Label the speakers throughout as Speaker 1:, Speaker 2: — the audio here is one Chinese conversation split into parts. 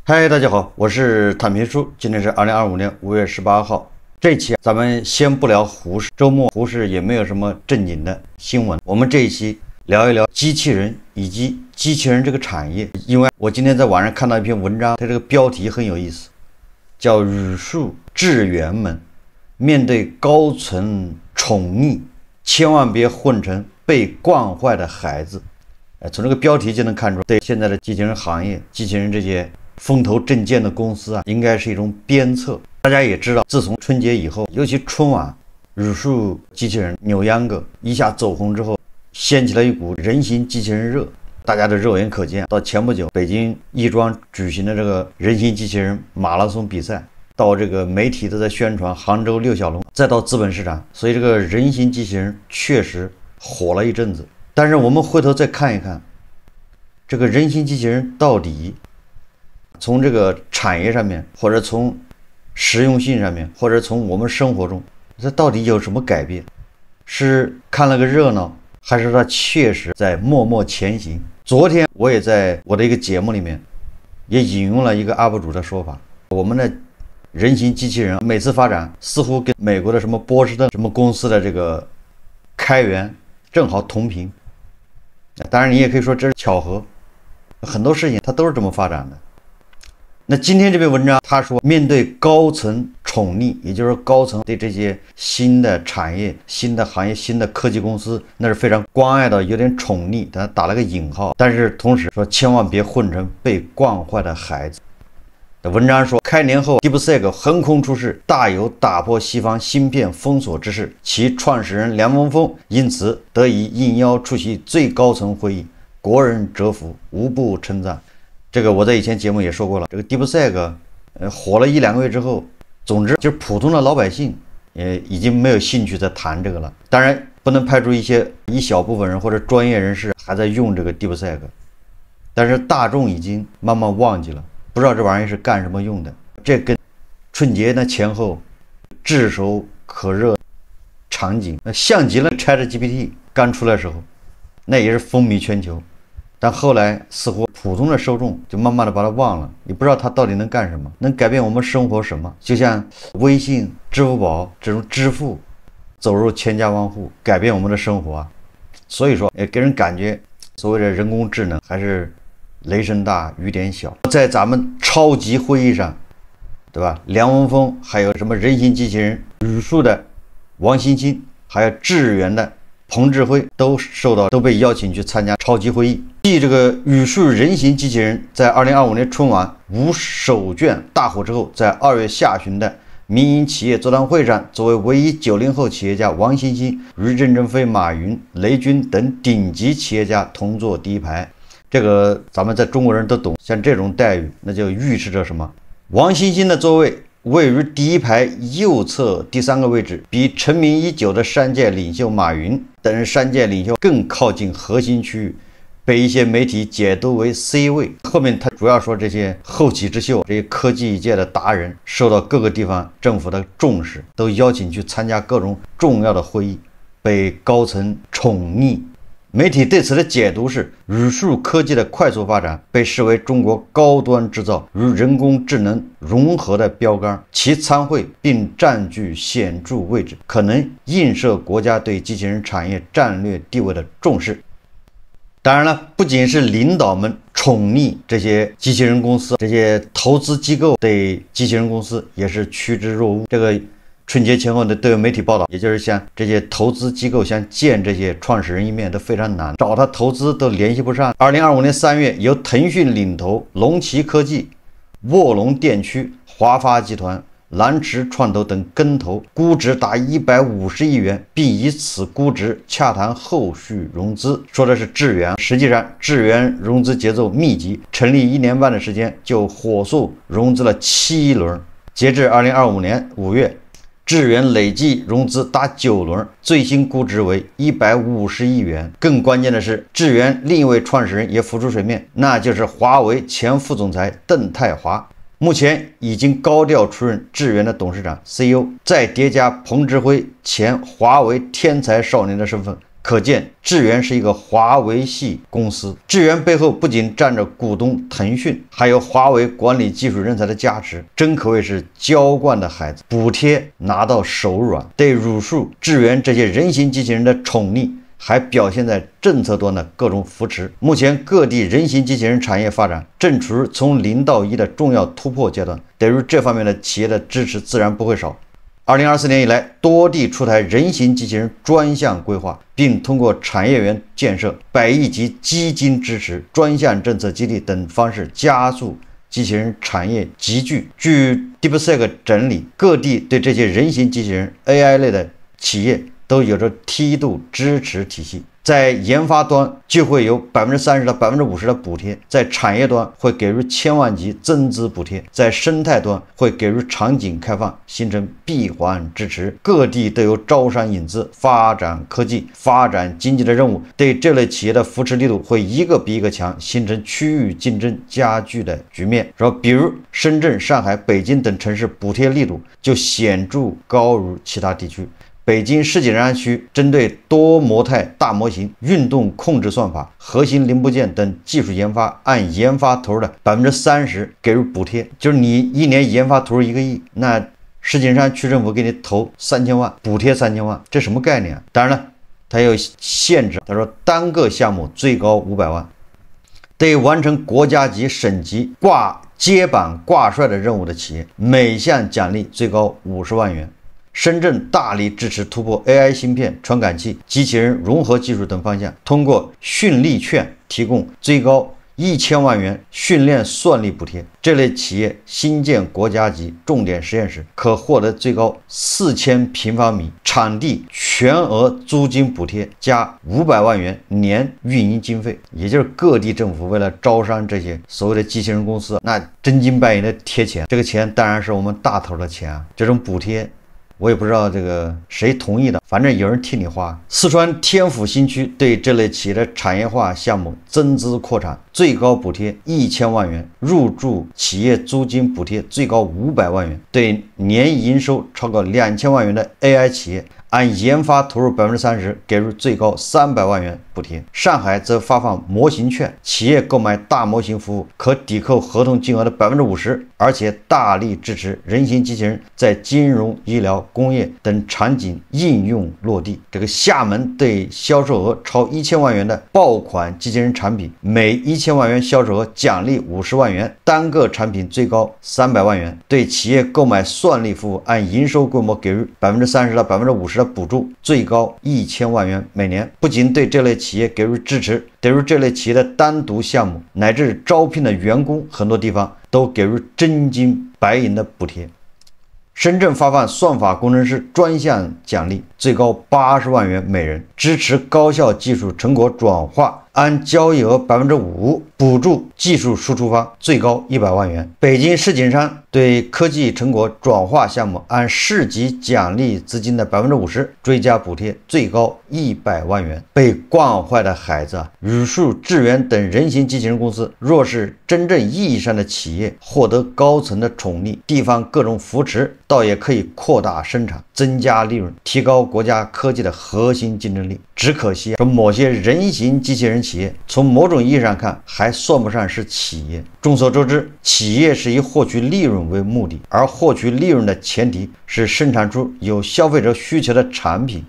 Speaker 1: 嗨，大家好，我是坦平叔。今天是2025年5月18号。这期咱们先不聊胡适，周末胡适也没有什么正经的新闻。我们这一期聊一聊机器人以及机器人这个产业。因为我今天在网上看到一篇文章，它这个标题很有意思，叫“语数智员们面对高层宠溺，千万别混成被惯坏的孩子”。从这个标题就能看出，对现在的机器人行业、机器人这些风头正劲的公司应该是一种鞭策。大家也知道，自从春节以后，尤其春晚，语数机器人扭秧歌一下走红之后，掀起了一股人形机器人热，大家的肉眼可见。到前不久，北京亦庄举行的这个人形机器人马拉松比赛，到这个媒体都在宣传杭州六小龙，再到资本市场，所以这个人形机器人确实火了一阵子。但是我们回头再看一看，这个人形机器人到底从这个产业上面，或者从实用性上面，或者从我们生活中，这到底有什么改变？是看了个热闹，还是它确实在默默前行？昨天我也在我的一个节目里面也引用了一个 UP 主的说法，我们的人形机器人每次发展似乎跟美国的什么波士顿什么公司的这个开源正好同频。当然你也可以说这是巧合，很多事情它都是这么发展的。那今天这篇文章他说，面对高层宠溺，也就是高层对这些新的产业、新的行业、新的科技公司，那是非常关爱的，有点宠溺，他打了个引号。但是同时说，千万别混成被惯坏的孩子。文章说，开年后 DeepSeek 横空出世，大有打破西方芯片封锁之势，其创始人梁文峰因此得以应邀出席最高层会议，国人折服，无不称赞。这个我在以前节目也说过了，这个 DeepSeek 火了1-2个月之后，总之就是普通的老百姓也已经没有兴趣再谈这个了。当然不能排除一小部分人或者专业人士还在用这个 DeepSeek， 但是大众已经慢慢忘记了，不知道这玩意儿是干什么用的。这跟春节的前后炙手可热场景像极了 ChatGPT 刚出来的时候，那也是风靡全球。但后来似乎普通的受众就慢慢的把它忘了，也不知道它到底能干什么，能改变我们生活什么。就像微信、支付宝这种支付走入千家万户，改变我们的生活啊。所以说也给人感觉所谓的人工智能还是雷声大雨点小。在咱们超级会议上，对吧，梁文峰，还有什么人形机器人语数的王兴兴，还有智源的彭志辉都被邀请去参加超级会议。继这个语数人形机器人在2025年春晚无首卷大火之后，在2月下旬的民营企业座谈会上，作为唯一90后企业家，王兴兴与任正非、马云、雷军等顶级企业家同坐第一排。这个咱们在中国人都懂，像这种待遇那就预示着什么？王兴兴的座位位于第一排右侧第3个位置，比成名已久的商界领袖马云等商界领袖更靠近核心区域，被一些媒体解读为 C 位。后面他主要说这些后起之秀，这些科技界的达人受到各个地方政府的重视，都邀请去参加各种重要的会议，被高层宠溺。媒体对此的解读是，语数科技的快速发展被视为中国高端制造与人工智能融合的标杆，其参会并占据显著位置，可能映射国家对机器人产业战略地位的重视。当然了，不仅是领导们宠溺这些机器人公司，这些投资机构对机器人公司也是趋之若鹜。这个春节前后的都有媒体报道，也就是像这些投资机构想见这些创始人一面都非常难，找他投资都联系不上。2025年3月，由腾讯领投、龙旗科技、卧龙电驱、华发集团、蓝驰创投等跟投，估值达150亿元，并以此估值洽谈后续融资。说的是智源，实际上智源融资节奏密集，成立1年半的时间就火速融资了7轮。截至2025年5月，智源累计融资达9轮，最新估值为150亿元。更关键的是，智源另一位创始人也浮出水面，那就是华为前副总裁邓泰华，目前已经高调出任智源的董事长 CEO， 再叠加彭志辉前华为天才少年的身份，可见智源是一个华为系公司。智源背后不仅站着股东腾讯，还有华为管理技术人才的加持，真可谓是娇惯的孩子，补贴拿到手软。对儒术、智源这些人形机器人的宠溺，还表现在政策端的各种扶持。目前各地人形机器人产业发展正处于从0到1的重要突破阶段，对于这方面的企业的支持自然不会少。2024年以来，多地出台人形机器人专项规划，并通过产业园建设、100亿级基金支持、专项政策激励等方式，加速机器人产业集聚。据 DeepSeek 整理，各地对这些人形机器人 AI 类的企业都有着梯度支持体系。在研发端就会有30%到50%的补贴，在产业端会给予千万级增资补贴，在生态端会给予场景开放，形成闭环支持。各地都有招商引资、发展科技、发展经济的任务，对这类企业的扶持力度会一个比一个强，形成区域竞争加剧的局面。比如深圳、上海、北京等城市补贴力度就显著高于其他地区。北京世锦山区针对多模态大模型、运动控制算法、核心零部件等技术研发，按研发投入的30%给予补贴，就是你一年研发投入1个亿，那世锦山区政府给你投3000万，补贴3000万，这什么概念啊？当然了，它有限制，他说单个项目最高500万，对完成国家级、省级接板挂帅的任务的企业，每项奖励最高50万元。深圳大力支持突破 AI 芯片、传感器、机器人融合技术等方向，通过训力券提供最高1000万元训练算力补贴。这类企业新建国家级重点实验室，可获得最高4000平方米场地全额租金补贴，加500万元年运营经费。也就是各地政府为了招商这些所谓的机器人公司，那真金白银的贴钱，这个钱当然是我们大头的钱啊。这种补贴我也不知道这个谁同意的，反正有人替你花。四川天府新区对这类企业的产业化项目增资扩产，最高补贴1000万元，入驻企业租金补贴最高500万元，对年营收超过2000万元的 AI 企业，按研发投入30%给予最高300万元补贴。上海则发放模型券，企业购买大模型服务可抵扣合同金额的50%，而且大力支持人形机器人在金融、医疗、工业等场景应用落地。这个厦门对销售额超1000万元的爆款机器人产品，每1000万元销售额奖励50万元，单个产品最高300万元。对企业购买算力服务，按营收规模给予30%到50%的补助，最高1000万元每年。不仅对这类企业给予支持，对于这类企业的单独项目乃至招聘的员工，很多地方都给予真金白银的补贴。深圳发放算法工程师专项奖励，最高80万元每人，支持高校技术成果转化，按交易额5%补助技术输出方，最高100万元。北京世锦山对科技成果转化项目按市级奖励资金的50%追加补贴，最高100万元。被惯坏的孩子，宇树、智源等人形机器人公司，若是真正意义上的企业，获得高层的宠溺，地方各种扶持，倒也可以扩大生产，增加利润，提高国家科技的核心竞争力。只可惜说某些人形机器人企业从某种意义上看还算不上是企业。众所周知，企业是以获取利润为目的，而获取利润的前提是生产出有消费者需求的产品。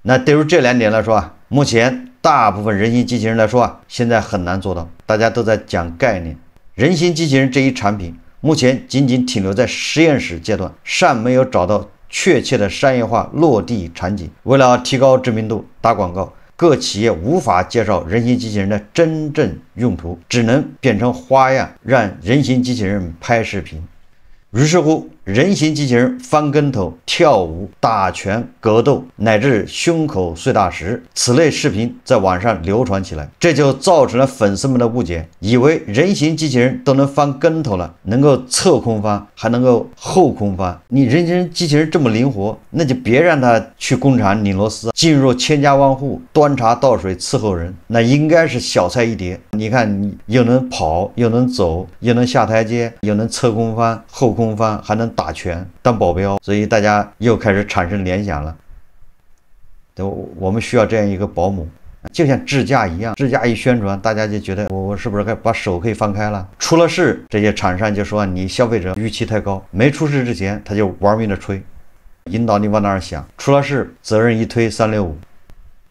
Speaker 1: 那对于这2点来说啊，目前大部分人形机器人来说啊，现在很难做到，大家都在讲概念。人形机器人这一产品目前仅仅停留在实验室阶段，尚没有找到确切的商业化落地场景。为了提高知名度、打广告，各企业无法介绍人形机器人的真正用途，只能变成花样，让人形机器人拍视频。于是乎，人形机器人翻跟头、跳舞、打拳、格斗，乃至胸口碎大石，此类视频在网上流传起来，这就造成了粉丝们的误解，以为人形机器人都能翻跟头了，能够侧空翻，还能够后空翻。你人形机器人这么灵活，那就别让它去工厂拧螺丝，进入千家万户，端茶倒水伺候人，那应该是小菜一碟。你看，你又能跑，又能走，又能下台阶，又能侧空翻、后空翻，还能打拳当保镖，所以大家又开始产生联想了。对，我们需要这样一个保姆。就像智驾一样，智驾一宣传，大家就觉得我是不是该把手可以放开了？出了事，这些厂商就说你消费者预期太高，没出事之前他就玩命的吹，引导你往那儿想，出了事责任一推365。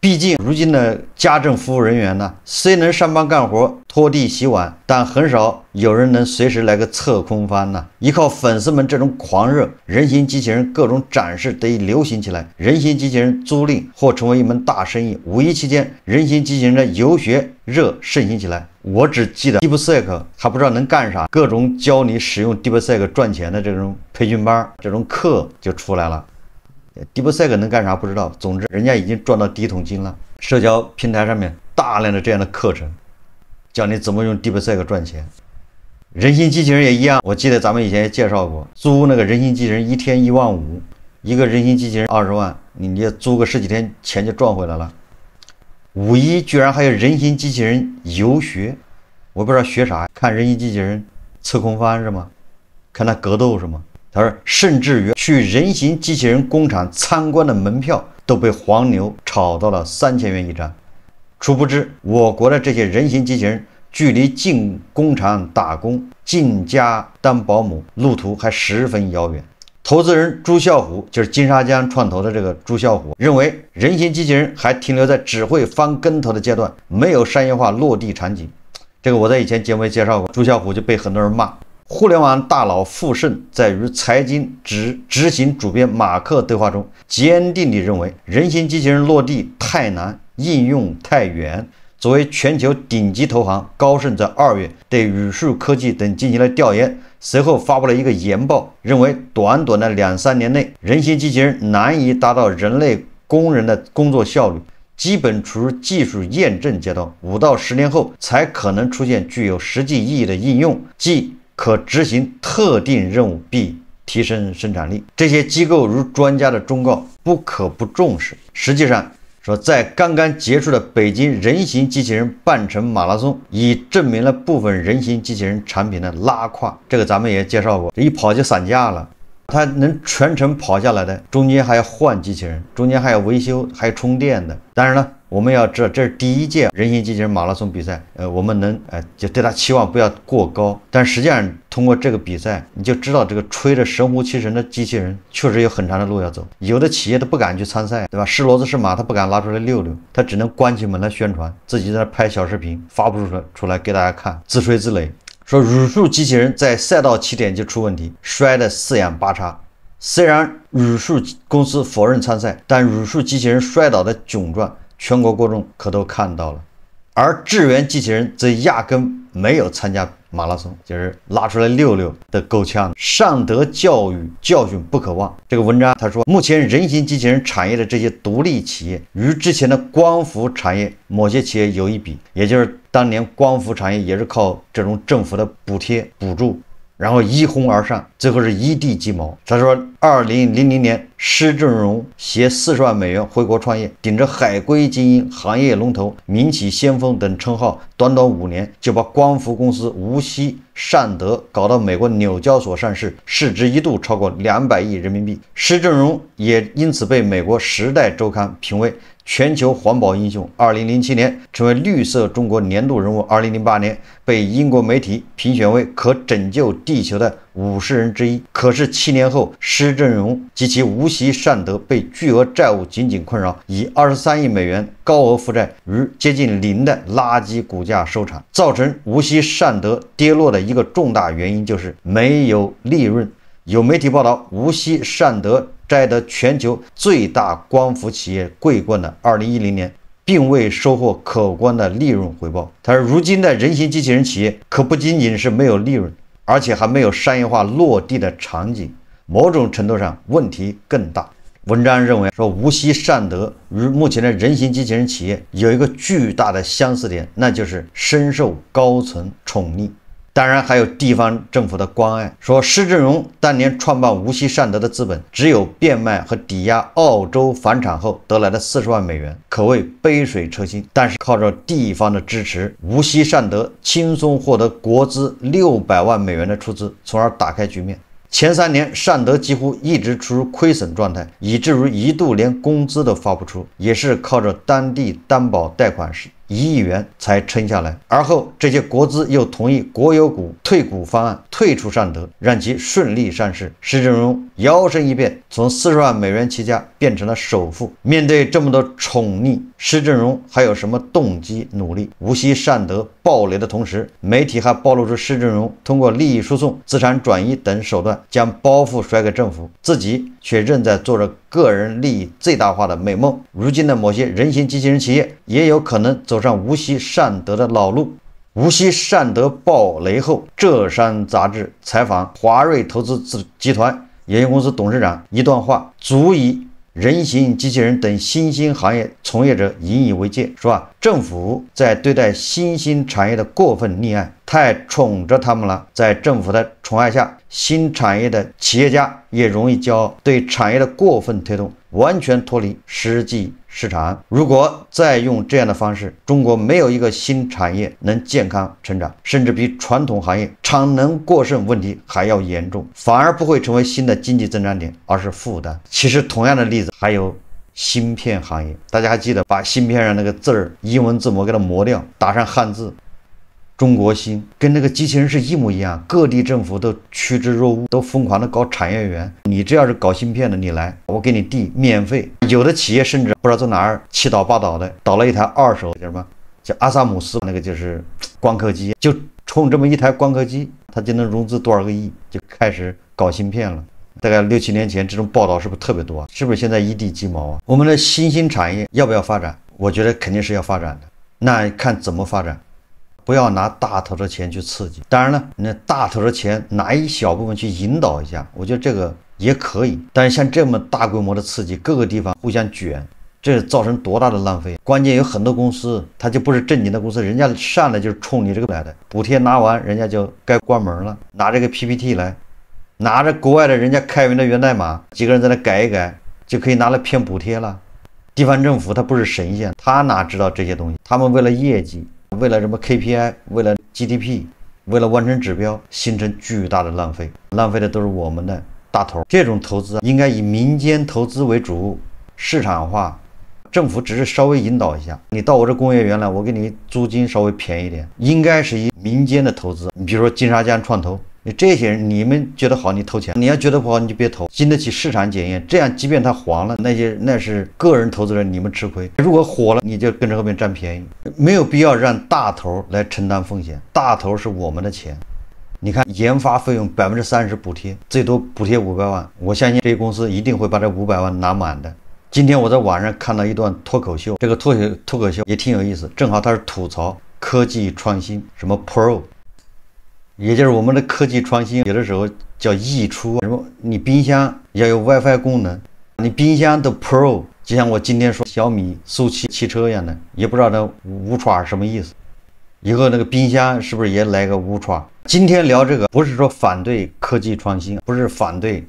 Speaker 1: 毕竟如今的家政服务人员呢，虽能上班干活、拖地洗碗，但很少有人能随时来个侧空翻呢。依靠粉丝们这种狂热，人形机器人各种展示得以流行起来，人形机器人租赁或成为一门大生意。五一期间，人形机器人的游学热盛行起来。我只记得 DeepSeek 还不知道能干啥，各种教你使用 DeepSeek 赚钱的这种培训班、这种课就出来了。DeepSeek 能干啥不知道，总之人家已经赚到第一桶金了。社交平台上面大量的这样的课程，教你怎么用 DeepSeek 赚钱。人形机器人也一样，我记得咱们以前也介绍过，租那个人形机器人一天15000，一个人形机器人20万，你也租个10几天，钱就赚回来了。五一居然还有人形机器人游学，我不知道学啥，看人形机器人侧空翻是吗？看他格斗是吗？他说，甚至于去人形机器人工厂参观的门票都被黄牛炒到了3000元一张。殊不知，我国的这些人形机器人距离进工厂打工、进家当保姆路途还十分遥远。投资人朱啸虎，就是金沙江创投的这个朱啸虎，认为人形机器人还停留在只会翻跟头的阶段，没有商业化落地场景。这个我在以前节目也介绍过，朱啸虎就被很多人骂。互联网大佬傅盛在与财经执行主编马克对话中，坚定地认为人形机器人落地太难，应用太远。作为全球顶级投行，高盛在2月对宇树科技等进行了调研，随后发布了一个研报，认为短短的2-3年内，人形机器人难以达到人类工人的工作效率，基本处于技术验证阶段，5到10年后才可能出现具有实际意义的应用，即可执行特定任务并提升生产力。这些机构如专家的忠告，不可不重视。实际上说，在刚刚结束的北京人形机器人半程马拉松，已证明了部分人形机器人产品的拉胯。这个咱们也介绍过，这一跑就散架了。它能全程跑下来的，中间还要换机器人，中间还要维修，还有充电的。当然了，我们要知道这是第一届人形机器人马拉松比赛，我们能就对它期望不要过高。但实际上通过这个比赛，你就知道这个吹着神乎其神的机器人确实有很长的路要走。有的企业都不敢去参赛，对吧？是骡子是马，他不敢拉出来溜溜，他只能关起门来宣传，自己在那拍小视频，发布出来给大家看，自吹自擂。说宇树机器人在赛道起点就出问题，摔得四仰八叉。虽然宇树公司否认参赛，但宇树机器人摔倒的囧状，全国国众可都看到了。而智源机器人则压根没有参加马拉松，就是拉出来溜溜的够呛，尚得教训不可忘。这个文章他说，目前人形机器人产业的这些独立企业与之前的光伏产业某些企业有一比，也就是当年光伏产业也是靠这种政府的补贴补助，然后一哄而上，最后是一地鸡毛。他说2000年施正荣携40万美元回国创业，顶着海归精英、行业龙头、民企先锋等称号，短短5年就把光伏公司无锡尚德搞到美国纽交所上市，市值一度超过200亿人民币。施正荣也因此被美国《时代周刊》评为全球环保英雄，2007年成为绿色中国年度人物，2008年被英国媒体评选为可拯救地球的50人之一。可是7年后，施正荣及其无锡尚德被巨额债务紧紧困扰，以23亿美元高额负债与接近0的垃圾股价收场。造成无锡尚德跌落的一个重大原因就是没有利润。有媒体报道，无锡尚德摘得全球最大光伏企业桂冠的2010年，并未收获可观的利润回报。他说，如今的人形机器人企业可不仅仅是没有利润，而且还没有商业化落地的场景，某种程度上问题更大。文章认为说，无锡尚德与目前的人形机器人企业有一个巨大的相似点，那就是深受高层宠溺。当然还有地方政府的关爱。说施正荣当年创办无锡尚德的资本，只有变卖和抵押澳洲房产后得来的40万美元，可谓杯水车薪。但是靠着地方的支持，无锡尚德轻松获得国资600万美元的出资，从而打开局面。前3年，善德几乎一直处于亏损状态，以至于一度连工资都发不出，也是靠着当地担保贷款1亿元才撑下来。而后，这些国资又同意国有股退股方案，退出善德，让其顺利上市。施正荣摇身一变，从40万美元起家变成了首富。面对这么多宠溺，施正荣还有什么动机努力？无锡善德暴雷的同时，媒体还暴露出施正荣通过利益输送、资产转移等手段将包袱甩给政府，自己却仍在做着个人利益最大化的美梦。如今的某些人形机器人企业也有可能走上无锡善德的老路。无锡善德暴雷后，浙商杂志采访华瑞投资集团有限公司董事长，一段话足以人形机器人等新兴行业从业者引以为戒，说政府在对待新兴产业的过分溺爱，太宠着他们了。在政府的宠爱下，新产业的企业家也容易骄傲，对产业的过分推动完全脱离实际市场。如果再用这样的方式，中国没有一个新产业能健康成长，甚至比传统行业产能过剩问题还要严重，反而不会成为新的经济增长点，而是负担。其实同样的例子还有芯片行业，大家还记得把芯片上那个字儿英文字母给它磨掉，打上汉字中国芯，跟那个机器人是一模一样。各地政府都趋之若鹜，都疯狂的搞产业园。你只要是搞芯片的，你来，我给你地免费。有的企业甚至不知道从哪儿七倒八倒的，倒了一台二手叫什么，叫阿萨姆斯，那个就是光刻机，就冲这么一台光刻机，它就能融资多少个亿，就开始搞芯片了。大概6、7年前，这种报道是不是特别多？是不是现在一地鸡毛啊？我们的新兴产业要不要发展？我觉得肯定是要发展的。那看怎么发展。不要拿大头的钱去刺激，当然了，那大头的钱拿一小部分去引导一下，我觉得这个也可以。但是像这么大规模的刺激，各个地方互相卷，这造成多大的浪费？关键有很多公司，它就不是正经的公司，人家上来就是冲你这个来的，补贴拿完，人家就该关门了，拿这个 PPT 来，拿着国外的人家开源的源代码，几个人在那改一改，就可以拿来骗补贴了。地方政府它不是神仙，他哪知道这些东西？他们为了业绩。为了什么 KPI， 为了 GDP， 为了完成指标，形成巨大的浪费，浪费的都是我们的大头。这种投资应该以民间投资为主，市场化，政府只是稍微引导一下。你到我这工业园来，我给你租金稍微便宜一点，应该是以民间的投资。你比如说金沙江创投，你这些人你们觉得好，你投钱；你要觉得不好，你就别投，经得起市场检验。这样，即便它黄了，那是个人投资人，你们吃亏；如果火了，你就跟着后面占便宜。没有必要让大头来承担风险，大头是我们的钱。你看，研发费用30%补贴，最多补贴500万，我相信这些公司一定会把这500万拿满的。今天我在网上看到一段脱口秀，这个脱口秀也挺有意思，正好他是吐槽科技创新，什么 Pro。也就是我们的科技创新，有的时候叫溢出。什么？你冰箱要有 WiFi 功能，你冰箱都 Pro， 就像我今天说小米速汽车一样的，也不知道这无歘什么意思。以后那个冰箱是不是也来个无歘？今天聊这个，不是说反对科技创新，不是反对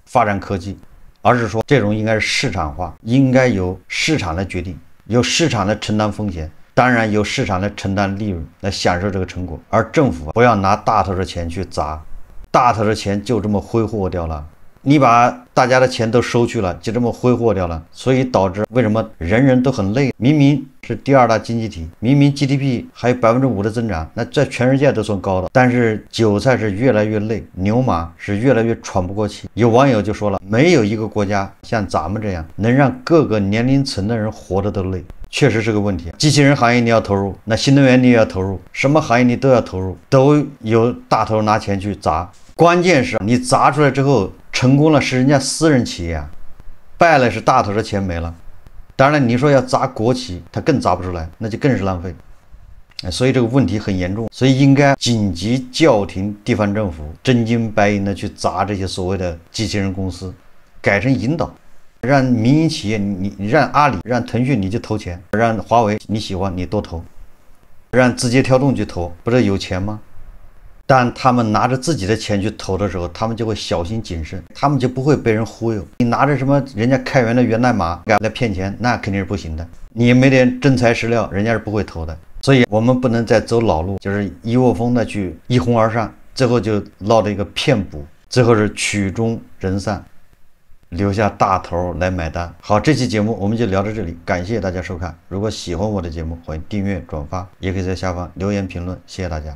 Speaker 1: 发展科技，而是说这种应该是市场化，应该由市场来决定，由市场来承担风险。当然由市场来承担利润，来享受这个成果，而政府不要拿大头的钱去砸，大头的钱就这么挥霍掉了。你把大家的钱都收去了，就这么挥霍掉了，所以导致为什么人人都很累？明明是第2大经济体，明明 GDP 还有5%的增长，那在全世界都算高的，但是韭菜是越来越累，牛马是越来越喘不过气。有网友就说了，没有一个国家像咱们这样能让各个年龄层的人活得都累。确实是个问题。机器人行业你要投入，那新能源你也要投入，什么行业你都要投入，都有大头拿钱去砸。关键是你砸出来之后成功了，是人家私人企业啊，败了是大头的钱没了。当然了，你说要砸国企，它更砸不出来，那就更是浪费。所以这个问题很严重，所以应该紧急叫停地方政府真金白银的去砸这些所谓的机器人公司，改成引导。让民营企业，你让阿里、让腾讯你就投钱，让华为你喜欢你多投，让字节跳动去投，不是有钱吗？但他们拿着自己的钱去投的时候，他们就会小心谨慎，他们就不会被人忽悠。你拿着什么人家开源的源代码来骗钱，那肯定是不行的。你没点真材实料，人家是不会投的。所以我们不能再走老路，就是一窝蜂的去一哄而上，最后就落了一个骗补。最后是曲终人散，留下大头来买单。好，这期节目我们就聊到这里，感谢大家收看。如果喜欢我的节目，欢迎订阅、转发，也可以在下方留言评论。谢谢大家。